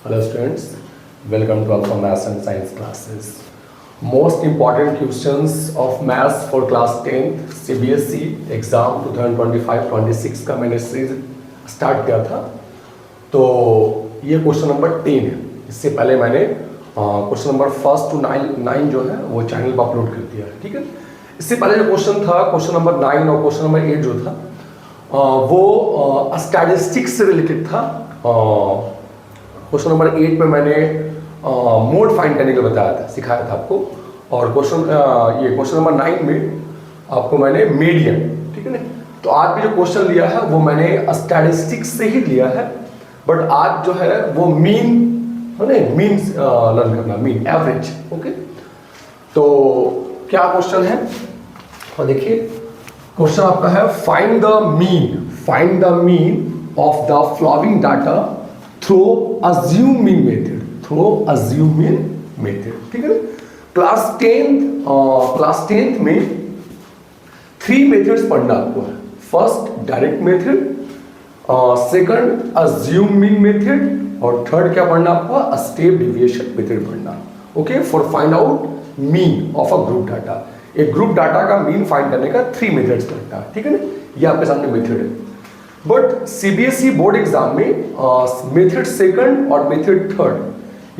Hello students, welcome to Alpha Maths and Science classes. Most important questions of maths for class 10th CBSE exam 2025-26 का मैंने series start किया था। तो ये question number 10 है। इससे पहले मैंने क्वेश्चन नंबर 1 to 9 जो है वो चैनल पर अपलोड कर दिया है, ठीक है। इससे पहले जो क्वेश्चन था क्वेश्चन नंबर 9 और क्वेश्चन नंबर 8 जो था वो स्टैटिस्टिक्स से रिलेटेड था। क्वेश्चन नंबर 8 में मैंने मोड फाइंड करने के लिए बताया था, सिखाया था आपको। और क्वेश्चन नंबर 9 में आपको मैंने मीडियन, ठीक है ना। तो आज भी जो क्वेश्चन लिया है वो मैंने स्टैटिस्टिक्स से ही लिया है, बट आज जो है वो मीन है ना, मीन लर्न करना, मीन एवरेज। ओके, तो क्या क्वेश्चन है और देखिए क्वेश्चन आपका है find the mean of the following data through assuming method, ठीक है। क्लास 10th में 3 मेथड्स पढ़ना आपको है। First direct method, second assuming method और थर्ड क्या पढ़ना आपको, स्टेप डेविएशन मेथड पढ़ना। Okay, for find out mean of a group data. एक ग्रुप डाटा का मीन फाइंड करने का 3 मेथड्स पढ़ना, ठीक है ना। ये आपके सामने मेथड है, बट सीबीएसई बोर्ड एग्जाम में मेथड सेकंड और मेथड थर्ड,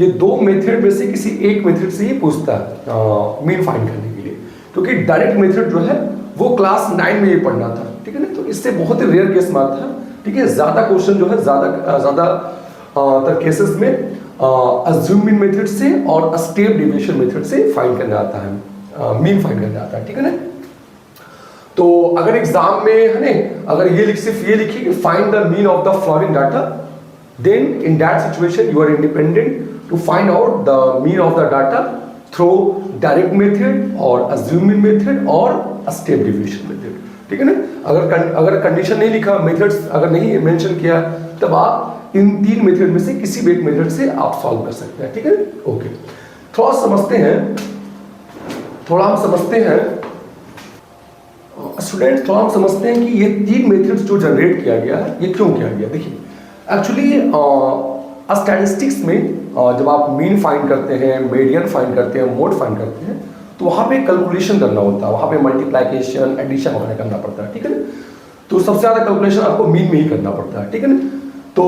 ये 2 मेथड में से किसी एक मेथड से ही पूछता है मीन फाइंड करने के लिए, क्योंकि डायरेक्ट मेथड जो है वो क्लास 9 में ये पढ़ना था, ठीक है ना। तो इससे बहुत ही रेयर केस मार्क था, ठीक है। ज्यादा क्वेश्चन जो है ज्यादा केसेस में अज्यूमिंग मेथड से और स्टेप डेविएशन मेथड से फाइंड करना आता है, मीन फाइंड करना आता है, ठीक है ना। तो अगर एग्जाम में है ना, अगर सिर्फ ये लिखी कि find the mean of the following data, then in that situation you are independent to find out the mean of the data through direct method और अज्यूमिंग मेथड और स्टेप डेविएशन मेथड, ठीक है ना। अगर कंडीशन नहीं लिखा, methods अगर नहीं मेंशन किया, तब आप इन 3 मेथड में से किसी भी एक मेथड से आप सॉल्व कर सकते हैं, ठीक है। ओके, थोड़ा हम समझते हैं स्टूडेंट्स, थोड़ा हम समझते हैं कि ये 3 मेथड्स जो जनरेट किया गया है ये क्यों किया गया। देखिए एक्चुअली स्टैटिस्टिक्स में जब आप मीन फाइंड करते हैं, मीडियन फाइंड करते हैं, मोड फाइंड करते हैं, तो वहाँ पे कैलकुलेशन करना होता है, वहाँ पे मल्टीप्लिकेशन एडिशन वगैरह करना पड़ता है, ठीक है ना। तो सबसे ज़्यादा कैलकुलेशन आपको मीन में ही करना पड़ता है, ठीक है ना। तो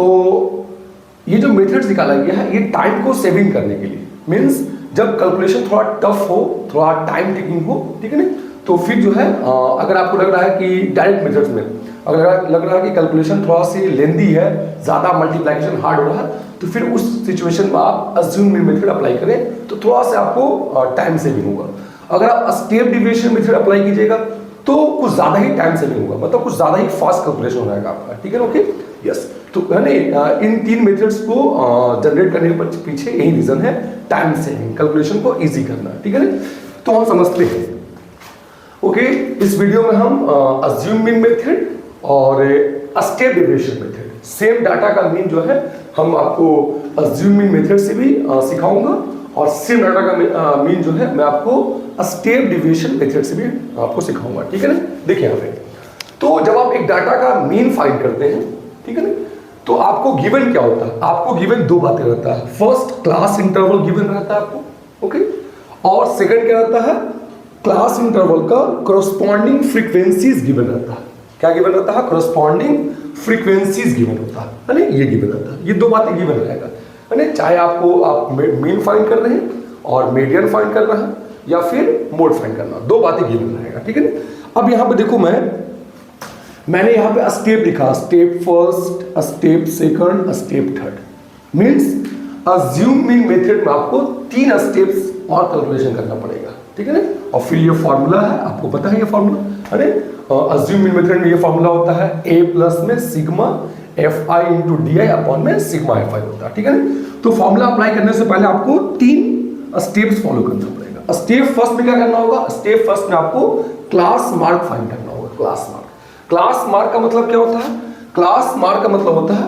ये जो मेथड्स निकाला गया है ये टाइम को सेविंग करने के लिए, मीन्स जब कैलकुलेशन थोड़ा टफ हो, थोड़ा टाइम टेकिंग हो, ठीक है ना, तो फिर जो है अगर आपको लग रहा है कि डायरेक्ट मेथड्स में अगर लग रहा है कि कैलकुलेशन थोड़ा सी लेंदी है, ज़्यादा मल्टीप्लिकेशन हार्ड हो रहा है, तो फिर उस सिचुएशन में आप अज्यूमिंग मेथड अप्लाई करें तो थोड़ा सा आपको टाइम सेविंग होगा। अगर आप स्टेप डेविएशन मेथड अप्लाई कीजिएगा तो कुछ ज़्यादा ही टाइम सेविंग होगा, मतलब कुछ ज़्यादा ही फास्ट कैलकुलेशन हो जाएगा आपका, ठीक है। Okay, yes. तो है ना, इन 3 मेथड्स को जनरेट करने के पीछे यही रीजन है, टाइम सेविंग, कैलकुलेशन को इजी करना, ठीक है ना। तो हम समझते हैं। ओके, इस वीडियो में हम अज्यूमिंग मेथड और step deviation method, same data का मीन जो है हम आपको अज्यूमिंग मेथड से भी सिखाऊंगा और सेम डाटा का मीन जो है मैं आपको स्टेप डेविएशन मेथड से भी आपको सिखाऊंगा, ठीक है ना। देखिए यहाँ पे, तो जब आप एक डाटा का मीन फाइंड करते हैं, ठीक है ना, तो आपको गिवन क्या होता है, आपको गिवन 2 बातें रहता है। फर्स्ट क्लास इंटरवल गिवन रहता है आपको, ओके, और सेकंड क्या रहता है, क्लास इंटरवल का करस्पॉन्डिंग फ्रीक्वेंसीज गिवन रहता है। क्या गिवन रहता है, करस्पॉन्डिंग फ्रीक्वेंसीज गिवन होता है ना, ये गिवन रहता है। ये 2 बातें गिवन रहेगा, है ना, चाहे आप मीन फाइंड कर रहे हैं और मीडियन फाइंड कर रहे हैं या फिर मोड फाइंड करना, 2 बातें गिवन रहेगा, ठीक है ना। अब यहाँ पे देखो मैंने यहाँ पे स्टेप लिखा, step first, step second, step third, means assuming method में आपको 3 स्टेप्स और कैलकुलेशन करना पड़ेगा, ठीक है ना। और फिर ये फॉर्मूला है, आपको पता है ये फॉर्मूला, अरे अज्यूमिंग मेथड में ये फॉर्मूला होता है a प्लस में sigma fi into D I upon में सिग्मा fi होता है, ठीक है ना। तो फॉर्मूला अप्लाई करने से पहले आपको 3 स्टेप्स फॉलो करना पड़ेगा। स्टेप फर्स्ट में क्या करना होगा, स्टेप फर्स्ट में आपको क्लास मार्क फाइंड करना होगा। क्लास मार्क का मतलब क्या होता है, क्लास मार्क का मतलब होता है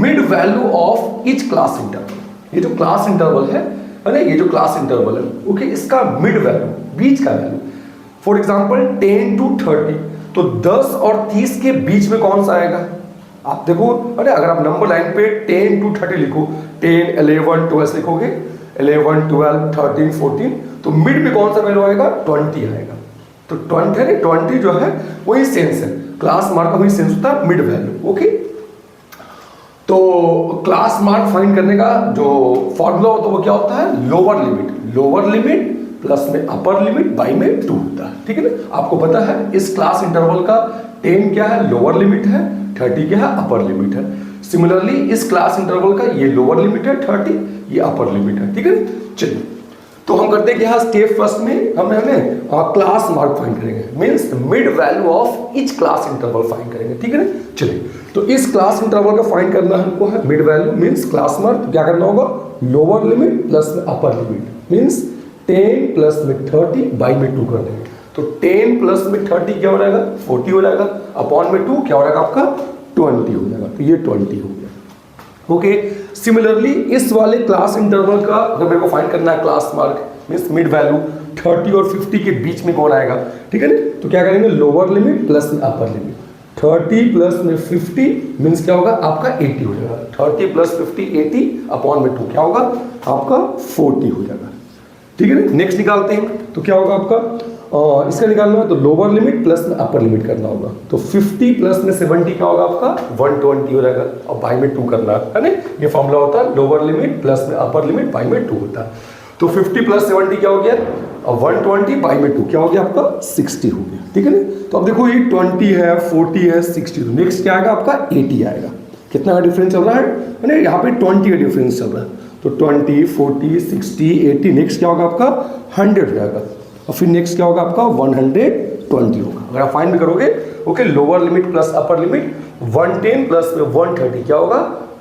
mid value of each class interval. ये जो क्लास इंटरवल है ना, ये जो क्लास इंटरवल है, ओके, इसका मिड वैल्यू, बीच का वैल्यू। फॉर एग्जांपल 10 to 30, तो 10 और 30 के बीच में कौन सा आएगा, आप देखो, अरे अगर आप नंबर लाइन पे 10 to 30 लिखो, 10, 11, 12 लिखोगे, 11, 12, 13, 14, तो मिड में कौन सा वैल्यू आएगा? 20 आएगा। तो 20 है, 20 जो है वही सेंस है, क्लास मार्क का वही सेंस होता है, मिड वैल्यू। ओके, तो क्लास मार्क फाइंड करने का जो फॉर्मूला होता है वो क्या होता है? लोअर लिमिट प्लस में अपर लिमिट बाई में 2 होता है। ठीक है ना, आपको पता है इस क्लास इंटरवल का 10 क्या है? लोअर लिमिट है, 30 क्या है? अपर लिमिट है। सिमिलरली इस क्लास इंटरवल का ये लोअर लिमिट है 30, ये अपर लिमिट है। ठीक है, चलिए तो हम करते हैं कि यहाँ स्टेप फर्स्ट में हमें क्लास मार्क फाइंड करेंगे, means mid value of each class interval find करेंगे। ठीक है ना, चलिए तो इस क्लास इंटरवल का फाइंड करना हमको है mid value means class mark. तो क्या करना होगा? लोअर लिमिट प्लस में अपर लिमिट मींस 10 प्लस में 30 बाई में 2 कर देंगे। तो 10 प्लस में 30 क्या हो जाएगा? 40 हो जाएगा, अपॉन में 2 क्या हो जाएगा आपका? 20 हो जाएगा। तो ये 20 हो गया। ओके, सिमिलरली इस वाले क्लास इंटरवल का अगर मेरे को फाइंड करना है class mark means mid value 30 और 50 के बीच में कौन आएगा? ठीक है ना, तो क्या करेंगे? लोअर लिमिट प्लस में अपर लिमिट। 30 प्लस में 50 मींस क्या होगा? आपका 80 हो जाएगा। 30 प्लस 50 80, अपॉन में 2 क्या होगा? आपका 40 हो जाएगा। ठीक है ना, नेक्स्ट निकालते हैं। तो क्या होगा आपका? इसका निकालना है तो लोअर लिमिट प्लस में अपर लिमिट करना होगा। तो 50 प्लस में 70 क्या होगा आपका? 120 हो जाएगा, और बाई में 2 करना है ना। ये फॉर्मूला होता है लोअर लिमिट प्लस में अपर लिमिट बाई में 2 होता है। तो 50 प्लस 70 क्या हो गया? 120 बाई में 2 क्या हो गया आपका? 60 हो गया। ठीक है ना, तो अब देखो ये 20 है, 40 है, 60, तो नेक्स्ट क्या आएगा आपका? 80 आएगा। कितना का डिफरेंस चल रहा है ना? यहाँ पे 20 का डिफरेंस चल रहा है। तो 20, 40, 60, 80, नेक्स्ट क्या होगा आपका? 100 हो जाएगा, और फिर नेक्स्ट क्या होगा आपका? 120 होगा। अगर आप फाइंड भी करोगे, okay, lower limit plus upper limit 110 plus में 130 क्या होगा?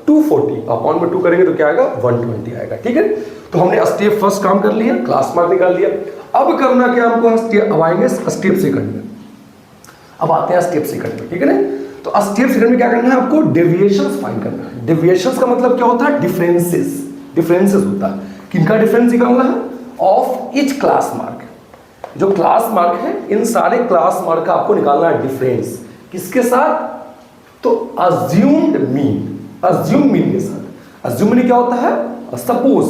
240, अपॉन में 2 करेंगे तो क्या आएगा? 120 आएगा। ठीक है, तो हमने स्टेप फर्स्ट काम कर लिया, क्लास मार्क निकाल लिया। अब करना क्या हमको? अब आएंगे स्टेप सेकंड में। अब आते हैं स्टेप सेकंड में। ठीक है ना, तो स्टेप सेकंड में क्या करना है आपको? डेविएशंस फाइंड करना है। डेविएशंस का मतलब क्या होता है? डिफरेंसेस होता है। किनका डिफरेंस निकालना है? Of each class mark. जो क्लास मार्क है इन सारे क्लास मार्क का आपको निकालना है डिफरेंस। किसके साथ? तो अज्यूम्ड मीन के साथ। अज्यूम मीन क्या होता है? सपोज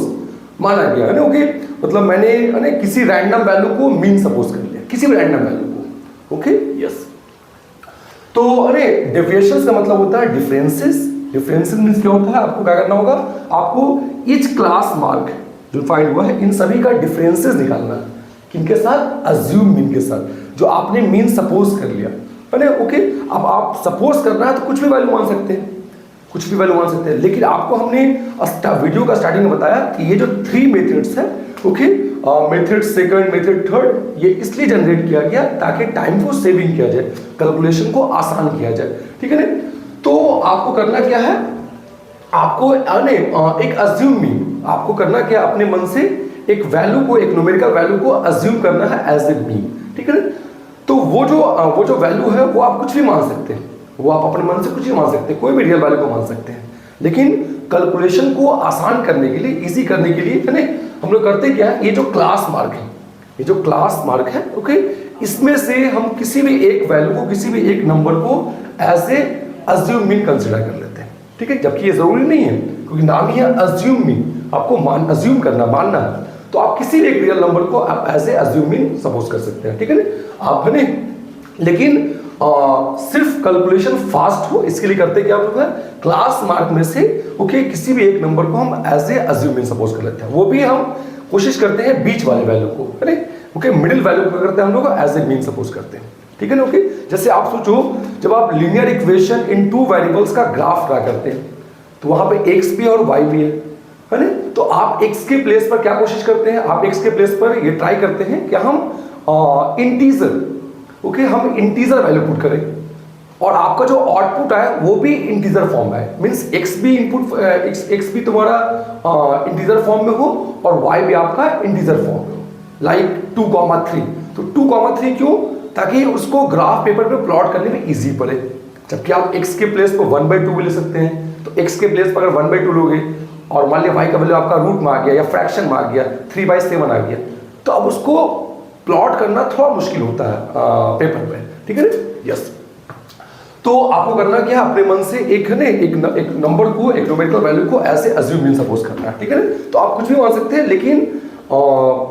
माना गया है ना, ओके, मतलब मैंने किसी रैंडम वैल्यू को मीन सपोज कर लिया, किसी भी रैंडम वैल्यू को। Okay, yes. तो डेविएशंस का मतलब होता है डिफरेंसेस मींस क्या होता है? आपको क्या करना होगा? आपको ईच क्लास मार्क जो फाइंड हुआ है इन सभी का डिफरेंसेस निकालना है। किनके साथ? अज्यूम मीन के साथ, जो आपने मीन सपोज कर लिया है। ओके, अब आप सपोज करना है तो कुछ भी वैल्यू मान सकते हैं, लेकिन आपको हमने वीडियो का स्टार्टिंग में बताया कि ये जो 3 मेथड्स है, okay, method second, method third, ये इसलिए जनरेट किया गया ताकि टाइम को सेविंग किया जाए, कैलकुलेशन को आसान किया जाए। ठीक है ना, तो आपको करना क्या है? आपको एक अज्यूम मीन, आपको करना क्या? अपने मन से एक वैल्यू को, एक न्यूमेरिकल वैल्यू को अज्यूम करना है एज ए मीन। ठीक है ना, तो वो जो वैल्यू है वो आप कुछ भी मान सकते हैं, वो आप अपने मन से कुछ भी मान सकते हैं, कोई भी रियल वैल्यू को मान सकते हैं। लेकिन कैलकुलेशन को आसान करने के लिए, इजी करने के लिए, है ना, हम लोग करते क्या है? ये जो क्लास मार्क है, ओके, इसमें से हम किसी भी एक वैल्यू को, किसी भी एक नंबर को as a assume mean consider कर लेते हैं। ठीक है, जबकि ये जरूरी नहीं है, क्योंकि नाम ही है अज्यूम मीन, आपको अज्यूम करना, मानना है। तो आप किसी भी एक रियल नंबर को आप as a assume mean suppose कर सकते हैं। ठीक है ना, आप है, लेकिन सिर्फ कैलकुलेशन फास्ट हो इसके लिए करते क्या होता है? क्लास मार्क में से ओके किसी भी एक नंबर को हम as a assume mean suppose कर लेते हैं। वो भी हम कोशिश करते हैं बीच वाले वैल्यू को, है ओके, मिडिल वैल्यू को करते हैं हम लोग एज ए मीन सपोज करते हैं। ठीक है ना, ओके। जैसे आप सोचो, जब आप लीनियर इक्वेशन इन 2 वेरिएबल्स का ग्राफ ड्रा करते हैं तो वहां पे x भी और y भी है ना, तो आप x के प्लेस पर क्या कोशिश करते हैं? आप x के प्लेस पर ये ट्राई करते हैं कि हम इंटीजर, ओके, हम इंटीजर वैल्यू पुट करें और आपका जो आउटपुट है वो भी इंटीजर फॉर्म में है। मींस x भी इनपुट, x भी तुम्हारा इंटीजर फॉर्म में हो और y भी आपका इंटीजर फॉर्म में हो, लाइक 2,3। तो 2,3 क्यों? ताकि उसको ग्राफ पेपर पे प्लॉट करने में इजी पड़े। जबकि आप x के प्लेस पर 1/2 भी ले सकते हैं, तो x के प्लेस पर अगर 1/2 लोगे और मान लिया y का वैल्यू आपका रूट में आ गया या फ्रैक्शन में आ गया, 3/7 आ गया, तो अब उसको प्लॉट करना थोड़ा मुश्किल होता है पेपर पे। ठीक है ना, यस। तो आपको करना क्या है, अपने मन से एक है ना एक नंबर को, एक न्यूमेरिकल वैल्यू को ऐसे अज्यूम मीन सपोज करना है, ठीक है ना। तो आप कुछ भी मान सकते हैं, लेकिन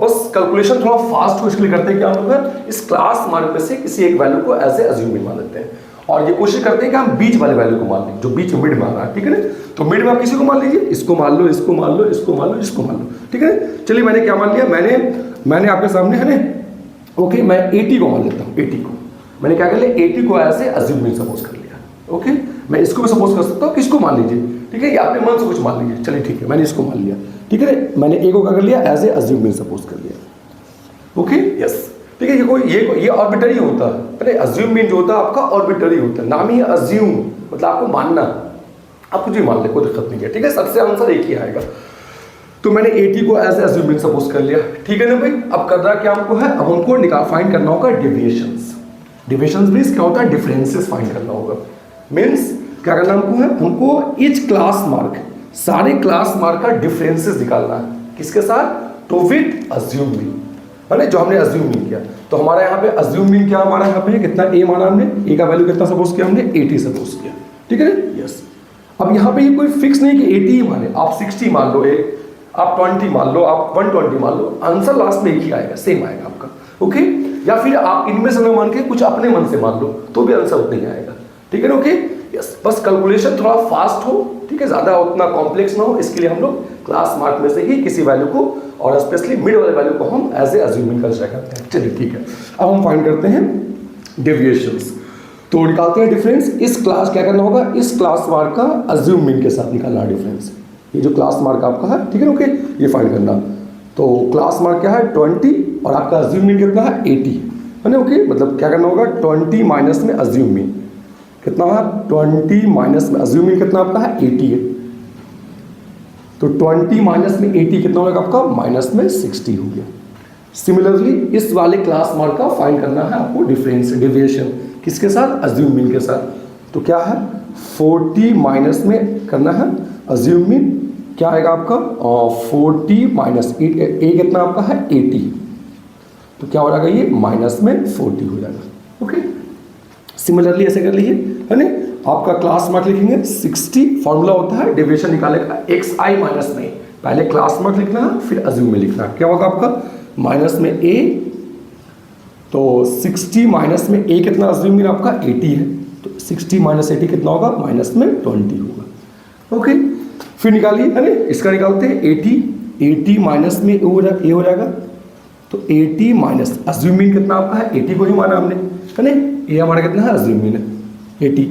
बस कैलकुलेशन थोड़ा फास्ट हो, इसलिए करते हैं कि हम लोग इस क्लास मार्क में से किसी एक वैल्यू को ऐसे अज्यूम मीन मान लेते हैं, और ये कोशिश करते हैं कि हम बीच वाले वैल्यू को मान लें, जो बीच में मिड में आ रहा है, ठीक है ना। तो मिड में आप किसी को मान लीजिए, इसको मान लो, इसको मान लो, इसको मान लो, इसको मान लो, ठीक है ना। चलिए मैंने क्या मान लिया, मैंने आपके सामने है ना, ओके, मैं 80 को मान लेता हूँ। 80 को मैंने क्या कर लिया, 80 को ऐसे अज्यूम मीन सपोज कर लिया। ओके, मैं इसको भी सपोज कर सकता हूँ, किसको मान लीजिए, ठीक है, या अपने मन से कुछ मान लीजिए। चलिए ठीक है, मैंने इसको मान लिया, ठीक है, मैंने ए को क्या कर लिया, as a assume mean suppose कर लिया। ओके, यस, ठीक है। ये आर्बिट्ररी होता है, पहले अज्यूम मीन जो होता है आपका आर्बिट्ररी होता है, नाम ही अज्यूम, मतलब आपको मानना, आप कुछ भी मान ले, कोई दिक्कत नहीं है, ठीक है, सबसे आंसर एक ही आएगा। तो मैंने 80 को as a assume mean suppose कर लिया, ठीक है ना भाई। अब करना क्या हमको है, अब हमको फाइंड करना होगा डेविएशंस। डेविएशंस मींस क्या होता है, डिफरेंसेस फाइंड करना होगा। मीन्स क्या करना हमको है, हमको ईच क्लास मार्क, सारे क्लास मार्क का डिफरेंसेस निकालना है, किसके साथ, टू विथ अज्यूम मीन, है ना, जो हमने अज्यूम मीन किया। तो हमारा यहाँ पे अज्यूम मीन क्या, हमारा यहाँ पे कितना ए माना हमने, ए का वैल्यू कितना सपोज किया हमने, 80 सपोज किया, ठीक है ना, यस। अब यहाँ पे ये कोई फिक्स नहीं कि 80 ही माने, आप 60 मान लो, आप 20 मान लो, आप 120 मान लो, आंसर लास्ट में एक ही आएगा, सेम आएगा आपका। ओके, या फिर आप इनमें से मान के कुछ अपने मन से मान लो, तो भी आंसर उतना ही आएगा, ठीक है ना। ओके, यस, बस कैलकुलेशन थोड़ा फास्ट हो, ठीक है, ज्यादा उतना कॉम्प्लेक्स ना हो, इसके लिए हम लोग क्लास मार्क में से ही किसी वैल्यू को, और स्पेशली मिड वाले वैल्यू को हम एज ए अज्यूमिंग कंसीडर करते हैं। चलिए ठीक है, अब हम फाइंड करते हैं डेविएशंस। तो निकालते हैं डिफरेंस। इस क्लास क्या करना होगा, इस क्लास मार्क का अज्यूम मीन के साथ निकालना डिफरेंस। ये जो क्लास मार्क आपका है, ठीक है, ओके, ये फाइंड करना। तो क्लास मार्क क्या है 20, और आपका अज्यूम मीन कितना है 80, है ना। ओके, मतलब क्या करना होगा, 20 माइनस में अज्यूम मीन कितना है, 20 माइनस में अज्यूम मीन कितना आपका है 80 है। तो 20 माइनस में 80 कितना होगा आपका, माइनस में 60 हो गया। सिमिलरली इस वाले क्लास मार्क का फाइंड करना है आपको डिफरेंस, डेविएशन, किसके साथ, अज्यूम मीन के साथ। तो क्या है, 40 माइनस में करना है अज्यूम मीन, क्या आएगा आपका 40 माइनस ए कितना आपका है 80, तो क्या हो जाएगा, ये माइनस में 40 हो जाएगा। ओके, सिमिलरली ऐसे कर लीजिए, है ना। आपका क्लास मार्क लिखेंगे 60, फॉर्मूला होता है डेविएशन निकालने का, एक्स आई माइनस में, पहले क्लास मार्क लिखना है, फिर अज्यूम में लिखना है। क्या होगा आपका, माइनस में ए, तो 60 माइनस में ए कितना, अज्यूम में आपका 80 है, तो 60 माइनस 80 कितना होगा, माइनस में 20 होगा। ओके, फिर निकालिए, है ना, इसका निकालते हैं 80 माइनस में ए हो जाएगा, तो 80 माइनस अज्यूम मीन कितना आपका है 80 को ही माना हमने, है ना, ये हमारा कितना है अज्यूम मीन है 80,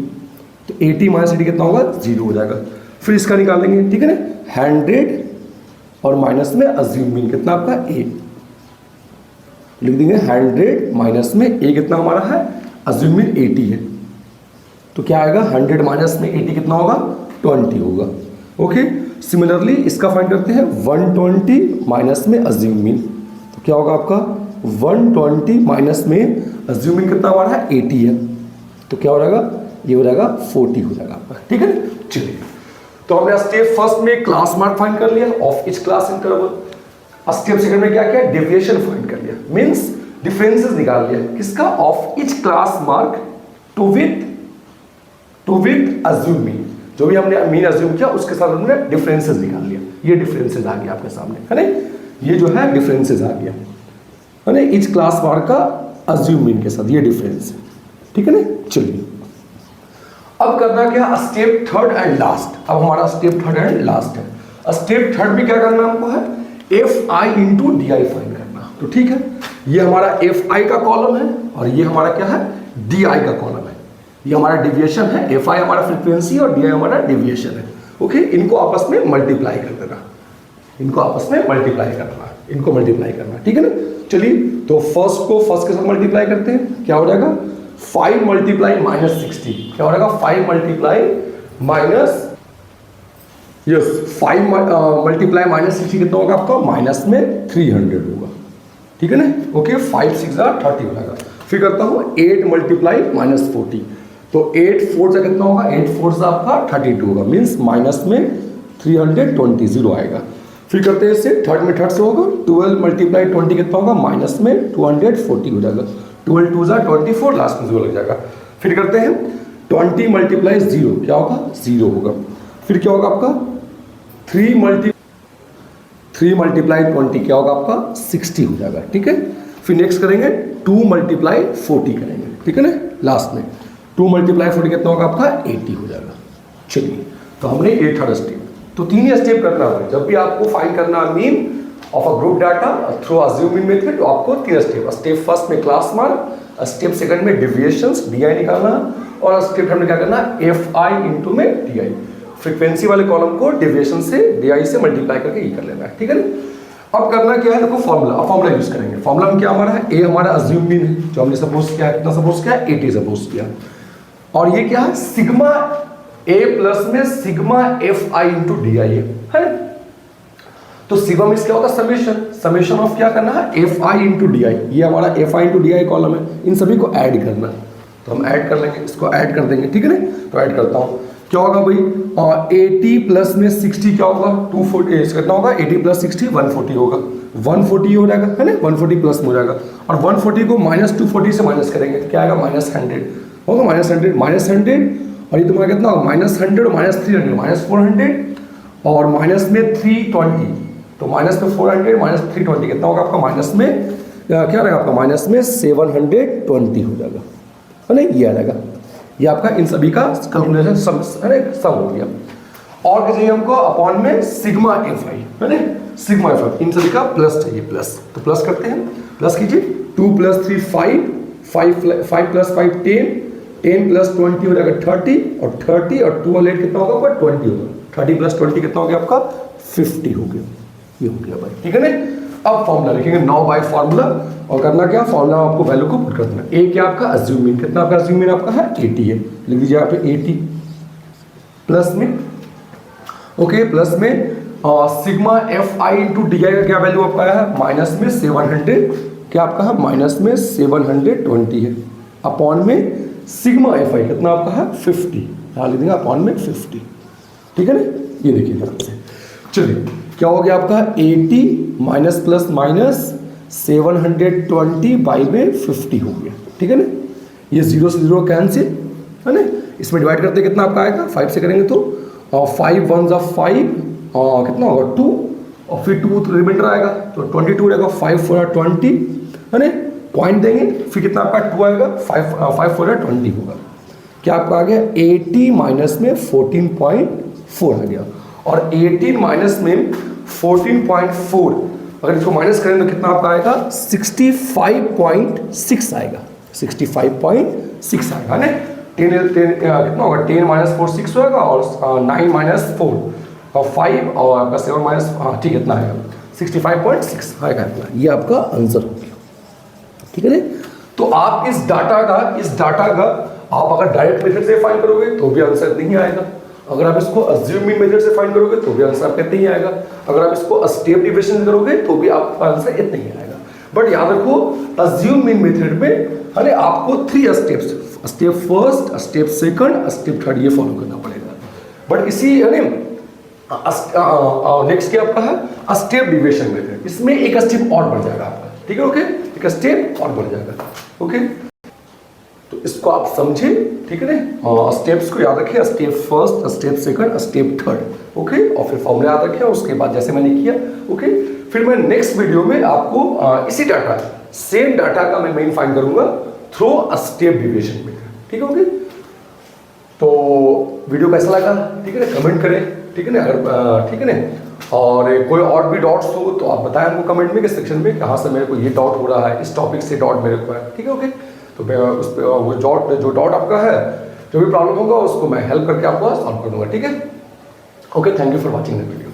तो 80 माइनस 80 कितना होगा, 0 हो जाएगा। फिर इसका निकालेंगे, ठीक है ना, 100 और माइनस में अज्यूम मीन कितना आपका ए, लिख देंगे 100 माइनस में ए कितना हमारा है, अज्यूम मीन 80 है, तो क्या आएगा 100 माइनस में 80 कितना होगा, 20 होगा। ओके, सिमिलरली इसका फाइंड करते हैं 120 माइनस में अज्यूम मीन, तो क्या होगा आपका 120 माइनस में अज्यूम मीन कितना हमारा है 80 है, तो क्या हो जाएगा, ये हो जाएगा 40 हो जाएगा आपका, ठीक है। चलिए, तो हमने स्टेप फर्स्ट में क्लास मार्क फाइंड कर लिया of each class interval. Step second में क्या किया, डेविएशन फाइंड कर लिया, मींस डिफरेंसेस निकाल लिया, किसका, of each class mark to with assume mean, जो भी हमने मीन अज्यूम किया उसके साथ हमने डिफरेंसेस निकाल लिया। ये डिफरेंसेस आ गया आपके सामने, है ना, ये जो है डिफरेंसेस आ गया, है ना, इच क्लास मार्क का अज्यूम मीन के साथ ये डिफरेंस है, ठीक है ना। चलिए, अब करना क्या, स्टेप थर्ड एंड लास्ट। अब हमारा स्टेप थर्ड एंड लास्ट है। स्टेप थर्ड में क्या करना हमको है, F I into D I find करना। तो ठीक है, ये हमारा एफ आई का कॉलम है और ये हमारा क्या है, डी आई का कॉलम है। ये हमारा डेविएशन है, एफ आई हमारा फ्रीक्वेंसी और डी आई हमारा डेविएशन है। ओके, इनको आपस में मल्टीप्लाई कर देना, इनको आपस में मल्टीप्लाई करना, इनको मल्टीप्लाई करना, ठीक है ना। चलिए, तो फर्स्ट को फर्स्ट के साथ मल्टीप्लाई करते हैं, क्या हो जाएगा 5 मल्टीप्लाई माइनस 60, क्या हो जाएगा 5 multiply minus, yes 5 multiply minus 60 कितना होगा आपका, माइनस में 300 होगा, ठीक है ना। ओके, 5 6 30 हो जाएगा। फिर करता हूँ 8 मल्टीप्लाई माइनस 40, तो 8 4 से कितना होगा, 8 4 से आपका 32 होगा, मीन्स माइनस में 320 आएगा। फिर करते हैं इसे थर्ड में, थर्ड से होगा 12 मल्टीप्लाई 20 कितना होगा, माइनस में 240 हो जाएगा, 12 2 24, लास्ट में 0 लग जाएगा। फिर करते हैं 20 मल्टीप्लाई 0 क्या होगा 0 होगा। फिर क्या होगा आपका 3 मल्टीप्लाई 20 क्या होगा आपका 60 हो जाएगा, ठीक है। फिर नेक्स्ट करेंगे 2 मल्टीप्लाई 40 करेंगे, ठीक है ना। लास्ट में 2 मल्टीप्लाई 40 कितना होगा आपका 80 हो जाएगा। चलिए तो हमने ये थर्ड स्टेप, तो 3 ही स्टेप करना होगा जब भी आपको फाइंड करना mean of a group data through assume mean method. तो आपको 3 स्टेप, स्टेप फर्स्ट में क्लास मार्क, स्टेप सेकंड में डिविएशंस DI निकालना, और स्टेप थर्ड में क्या करना FI इंटू में DI। फ्रीक्वेंसी वाले कॉलम को डिविएशन से DI से मल्टीप्लाई करके ये कर लेना है, ठीक है ना। अब करना क्या है, देखो फॉर्मूला यूज करेंगे। फॉर्मूला में क्या हमारा है, ए हमारा अज्यूम मीन है जो हमने सपोज किया, कितना सपोज किया 80 सपोज किया, और ये क्या है सिग्मा A प्लस में सिग्मा FI इंटू DI है। तो सिग्मा मीन्स क्या होता है समेशन, समेशन ऑफ क्या करना है FI इंटू DI। ये हमारा FI इंटू DI कॉलम है, इन सभी को ऐड करना है। तो हम ऐड कर लेंगे, इसको ऐड कर देंगे, ठीक है ना। तो ऐड करता हूँ, क्या होगा भाई 80 प्लस में 60 क्या होगा 240, कितना होगा 80 प्लस 60 140 होगा, 140 हो जाएगा है ना, 140 प्लस में हो जाएगा। और 140 को माइनस 240 से माइनस करेंगे तो क्या आएगा -100 होगा, -100 और ये तुम्हारा कितना होगा -100 और -300 -400 और माइनस में 320, तो माइनस में 400 माइनस 320 कितना होगा आपका माइनस में क्या रहेगा आपका माइनस में 720 हो जाएगा है ना। ये आ जाएगा, ये आपका इन सभी का कैलकुलेशन सम हो गया। और क्या चाहिए हमको अपॉन में सिग्मा FI है ना, सिग्मा FI इन सभी का प्लस चाहिए, प्लस। तो प्लस करते हैं, प्लस कीजिए 2 + 3 5 + 5 10 + 20 हो जाएगा 30 और 30 और 2 और 8 कितना होगा आपका 20 होगा, 30 + 20 कितना हो गया आपका 50 हो गया। ये हो गया भाई, ठीक है ना। अब फॉर्मूला लिखेंगे नाउ बाय फॉर्मूला, और करना क्या फॉर्मूला आपको वैल्यू को पुट कर देना। ए क्या आपका अज्यूम मीन, कितना आपका अज्यूम मीन आपका है 80 है, लिख दीजिए यहाँ पे 80 प्लस में ओके प्लस में सिग्मा FI इंटू DI का क्या वैल्यू आपका है माइनस में 700 क्या आपका है माइनस में 720 है, अपॉन में सिग्मा FI कितना आपका है 50, यहाँ लिख देंगे अपॉन में 50, ठीक है ना। ये देखिए ध्यान से, चलिए क्या हो गया आपका 80 माइनस प्लस माइनस 720 बाई में 50 हो गया, ठीक है ना। ये 0 से 0 कैंसिल है ना, इसमें डिवाइड करते कितना आपका आएगा 5 से करेंगे तो 5 1 ज़ा 5 कितना होगा 2 और फिर 2 तो रिमाइंडर आएगा तो 22 रहेगा, 5 4 20 है ना, पॉइंट देंगे फिर कितना आपका 2 आएगा 5 4 20 होगा। क्या आपका आ गया 80 माइनस में 14.4 आ गया, और 18 माइनस में 14.4 अगर इसको माइनस करें तो कितना आपका आएगा 65.6 आएगा, 65.6 आएगा ना। 10 कितना होगा 10 माइनस 4 6 होगा, और 9 माइनस 4 और 5 और आपका 7 माइनस ठीक है इतना आएगा 65.6 आएगा इतना। ये आपका आंसर हो गया, ठीक है ना। तो आप इस डाटा का आप अगर डायरेक्ट मेथड से फाइंड करोगे तो भी आंसर नहीं आएगा, अगर आप इसको अज्यूम मीन मेथड से फाइंड करोगे तो भी आंसर आपका इतना ही आएगा, अगर आप इसको स्टेप डिविजन करोगे तो भी आपका आंसर इतना ही आएगा। बट याद रखो अज्यूम मीन मेथड में अरे आपको 3 steps, step first, step second, step third ये फॉलो करना पड़ेगा। बट इसी अरे नेक्स्ट क्या आपका है स्टेप डिविजन मेथड, इसमें एक स्टेप और बढ़ जाएगा आपका, ठीक है ओके, एक स्टेप और बढ़ जाएगा ओके। तो इसको आप समझे, ठीक है ना, स्टेप्स को याद रखिए, step first, step second, step third okay, और फिर फॉर्मूला याद रखिए, उसके बाद जैसे मैंने किया ओके। फिर मैं नेक्स्ट वीडियो में आपको इसी डाटा सेम डाटा का मैं मेन फाइंड करूंगा थ्रू स्टेप डिविजन में, ठीक है ओके। तो वीडियो कैसा लगा ठीक है ना, कमेंट करें, ठीक है ना, अगर ठीक है ना, और कोई और भी डॉट्स हो तो आप बताएं हमको कमेंट में के सेक्शन में कहाँ से मेरे को ये डॉट हो रहा है, इस टॉपिक से डॉट मेरे को है, ठीक है ओके। तो मैं उस पर वो जो डॉट आपका है जो भी प्रॉब्लम होगा उसको मैं हेल्प करके आपको सॉल्व कर दूंगा, ठीक है okay. Thank you for watching the video.